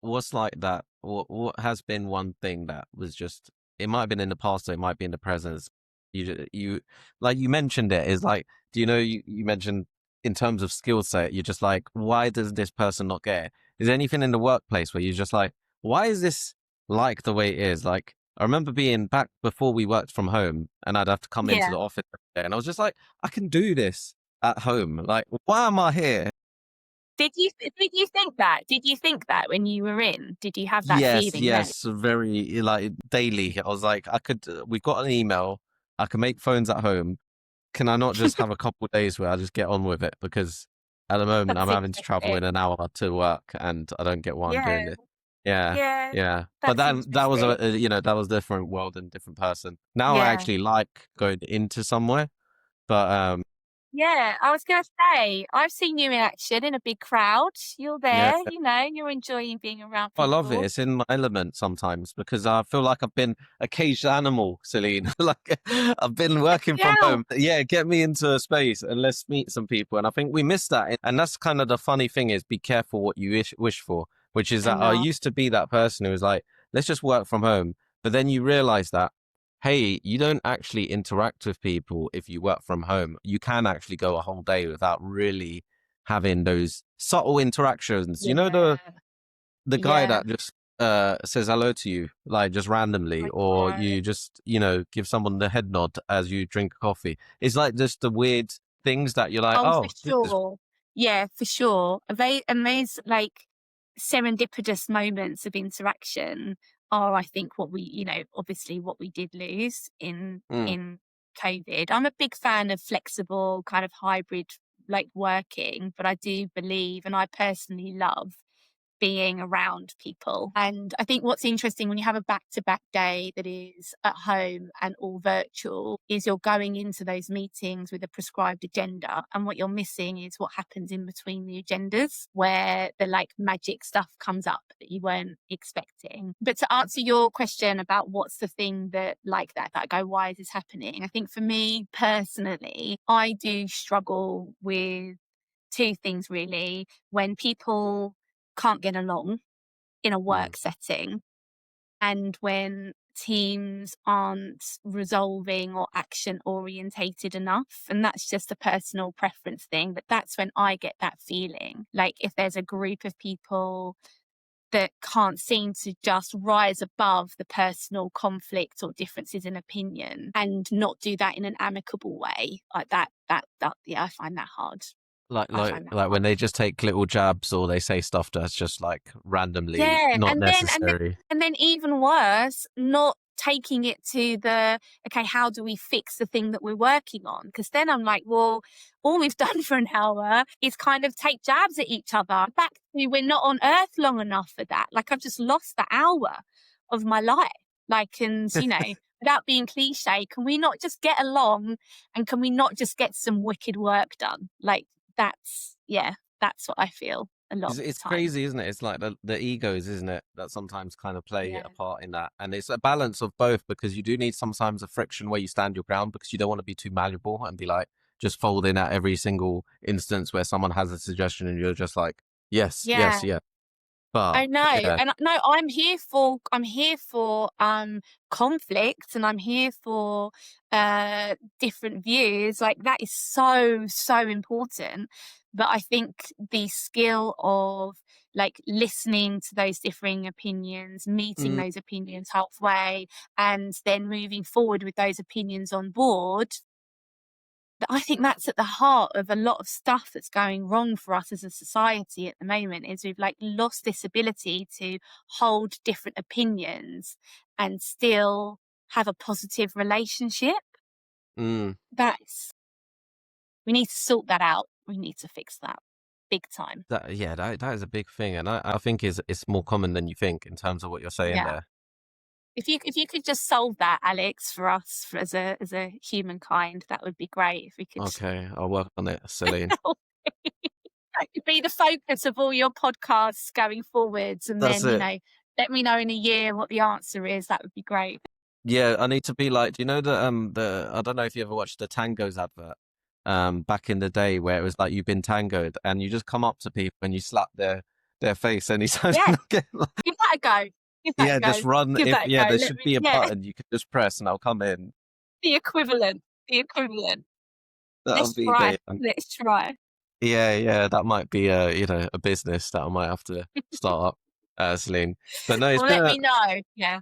What's like that? What has been one thing that was just? It might have been in the past, or it might be in the present. You like you mentioned it is like. Do you know you mentioned in terms of skill set? You're just like, why does this person not get it? Is there anything in the workplace where you're just like, why is this like the way it is? Like I remember being back before we worked from home, and I'd have to come into yeah. the office every day, and I was just like, I can do this at home. Like, why am I here? Did you think that? Did you think that when you were in? Did you have that Yes, feeling then? yes, very like daily. I was like, I could. We've got an email. I can make phones at home. Can I not just have a couple of days where I just get on with it? Because at the moment, I'm That's having to travel interesting. in an hour to work, and I don't get why I'm Yeah, doing it. Yeah, yeah. yeah. But That's that was interesting. that was a different world and different person. Now I Yeah. actually like going into somewhere, but Yeah, I was gonna say, I've seen you in action in a big crowd. You're yeah. there, you're enjoying being around I love it. people. It's in my element sometimes because I feel like I've been a caged animal, Celine. Like I've been working from Yeah. home. Yeah, get me into a space and let's meet some people. And I think we miss that. And that's kind of the funny thing is be careful what you wish for, which is I that I know. used to be that person who was like, let's just work from home. But then you realize that hey, you don't actually interact with people if you work from home. You can actually go a whole day without really having those subtle interactions. You know, Yeah. the guy Yeah. that just says hello to you, like just randomly, I or know. you just, you know, give someone the head nod as you drink coffee. It's like just the weird things that you're like, Oh, for oh, this is sure. Yeah, for sure. And those like serendipitous moments of interaction are, I think, what we, obviously what we did lose mm, in COVID. I'm a big fan of flexible kind of hybrid like working, but I do believe and I personally love being around people. And I think what's interesting when you have a back to back day that is at home and all virtual is you're going into those meetings with a prescribed agenda. And what you're missing is what happens in between the agendas where the like magic stuff comes up that you weren't expecting. But to answer your question about what's the thing that like that I go, why is this happening? I think for me personally, I do struggle with two things really. When people can't get along in a mm. work setting, and when teams aren't resolving or action orientated enough. And that's just a personal preference thing. But that's when I get that feeling. Like if there's a group of people that can't seem to just rise above the personal conflict or differences in opinion and not do that in an amicable way, like that, yeah, I find that hard. like I like find that like hard. when they just take little jabs or they say stuff that's just like randomly Yeah, not and then necessary. and then even worse, not taking it to the, "Okay, how do we fix the thing that we're working on?" Because then I'm like, "Well, all we've done for an hour is kind of take jabs at each other." Back to we're not on Earth long enough for that. Like, I've just lost the hour of my life. Like, and, without being cliché, can we not just get along, and can we not just get some wicked work done? Like, that's what I feel a lot of the It's time. crazy, isn't it? It's like the egos, isn't it, that sometimes kind of play a Yeah. part in that. And it's a balance of both because you do need sometimes a friction where you stand your ground because you don't want to be too malleable and be like just folding at every single instance where someone has a suggestion and you're just like, yes, yes, Yeah. yes. But I know, yeah, and no, I'm here for conflict, and I'm here for different views. Like that is so so important. But I think the skill of like listening to those differing opinions, meeting mm, those opinions halfway, and then moving forward with those opinions on board, I think that's at the heart of a lot of stuff that's going wrong for us as a society at the moment is we've like lost this ability to hold different opinions and still have a positive relationship. mm, That's We need to sort that out. We need to fix that big time. that yeah, that is a big thing, and I think is it's more common than you think in terms of what you're saying Yeah. there. If you could just solve that, Alex, for us as a humankind, that would be great. If we could Okay, I'll work on it, Celine. that could be the focus of all your podcasts going forwards. And That's then, it. let me know in a year what the answer is. That would be great. Yeah, I need to be like, do you know the I don't know if you ever watched the Tangos advert back in the day where it was like you've been tangoed and you just come up to people and you slap their face any time Yeah, they get like, give that a go. Give that a yeah, just go. run Give if that a yeah, go. there Let should me, be a yeah, button you could just press and I'll come in. the equivalent. The equivalent. That'll Let's be try. the Let's try. yeah, that might be a you know a business that I might have to start up, Celine. But no, it's Well, been let a me know. Yeah.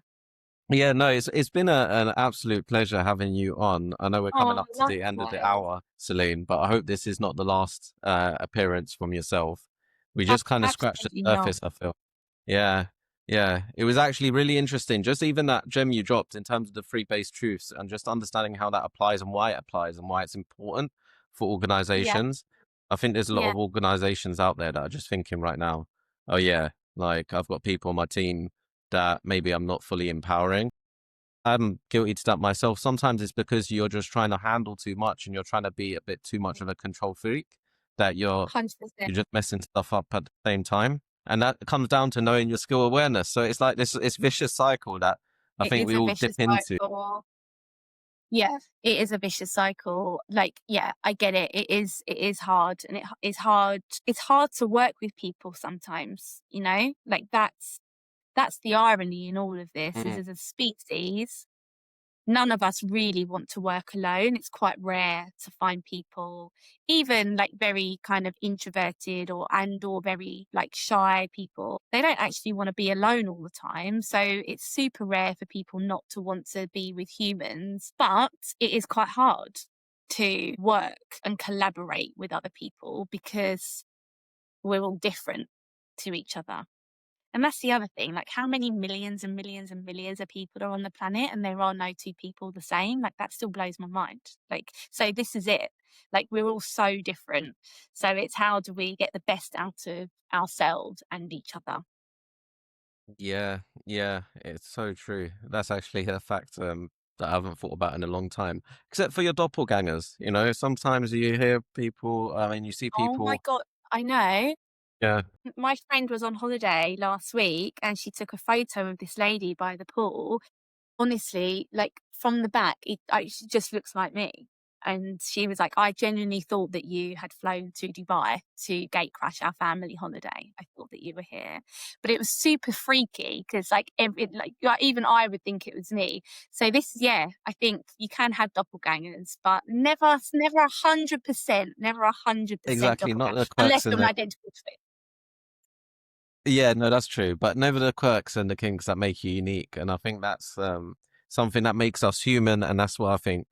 yeah, no, it's been an absolute pleasure having you on. I know we're coming Oh, up to the end of the likewise. hour, Celine, but I hope this is not the last appearance from yourself. We just kind of scratched the Absolutely not. surface, I feel. Yeah, yeah. It was actually really interesting. Just even that gem you dropped in terms of the three-based truths and just understanding how that applies and why it applies and why it's important for Yeah. organizations. I think there's a lot Yeah. of organizations out there that are just thinking right now, oh yeah, like I've got people on my team that maybe I'm not fully empowering. I'm guilty to that myself. Sometimes it's because you're just trying to handle too much and you're trying to be a bit too much of a control freak that you're 100%. just messing stuff up at the same time. And that comes down to knowing your skill awareness. So it's like this vicious cycle that I It think is we a all dip vicious into. cycle. Yeah, it is a vicious cycle. Like, yeah, I get it. It is hard, and it's hard to work with people sometimes, Like that's the irony in all of this is Mm, as a species, none of us really want to work alone. It's quite rare to find people, even like very kind of introverted or very like shy people. They don't actually want to be alone all the time. So it's super rare for people not to want to be with humans, but it is quite hard to work and collaborate with other people because we're all different to each other. And that's the other thing, like how many millions and millions and millions of people are on the planet and there are no two people the same? Like that still blows my mind. Like, so this is it. Like we're all so different. So it's how do we get the best out of ourselves and each other? Yeah, yeah, it's so true. That's actually a fact that I haven't thought about in a long time. Except for your doppelgangers, you know, sometimes you hear people, I mean, you see Oh my people, God. I know. yeah, My friend was on holiday last week and she took a photo of this lady by the pool. Honestly, like, from the back, she just looks like me. And she was like, "I genuinely thought that you had flown to Dubai to gate crash our family holiday. I thought that you were here." But it was super freaky because, like, even I would think it was me. So yeah, I think you can have doppelgangers, but never 100%, never 100% exactly, not doppelganger, the unless quirks and you're an the, identical twin. yeah, no, that's true. But never the quirks and the kinks that make you unique. And I think that's something that makes us human. And that's what I think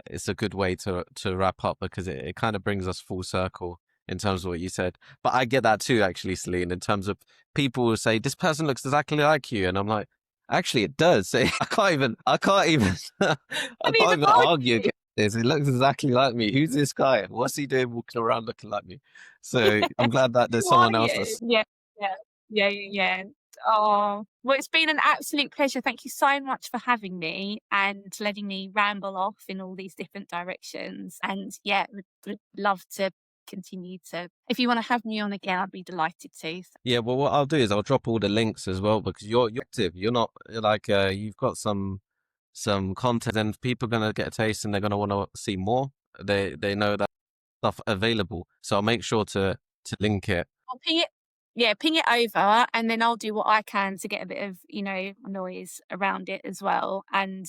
it's a good way to wrap up because it kind of brings us full circle in terms of what you said. But I get that too, actually, Celine, in terms of people will say, this person looks exactly like you. And I'm like, actually, it does. I can't even, I Can't can't even even argue argue. against this. It looks exactly like me. Who's this guy? What's he doing walking around looking like me? So I'm glad that there's Who are someone else you? that's, Yeah, yeah, yeah. Oh, well, it's been an absolute pleasure. Thank you so much for having me and letting me ramble off in all these different directions. And yeah, would love to continue to. If you want to have me on again, I'd be delighted to. yeah, well, what I'll do is I'll drop all the links as well because you're active. You're not like, you've got some content and people are gonna get a taste and they're gonna want to see more. They know that stuff available. So I'll make sure to link it. I'll ping it. Yeah, ping it over, and then I'll do what I can to get a bit of noise around it as well. And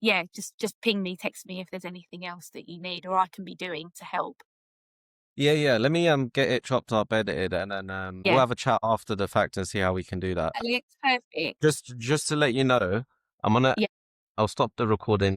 yeah, just ping me, text me if there's anything else that you need or I can be doing to help. Yeah, yeah. Let me get it chopped up, edited, and then we'll Yeah, have a chat after the fact and see how we can do that. Alex, perfect. Just to let you know, I'm gonna Yeah. I'll stop the recording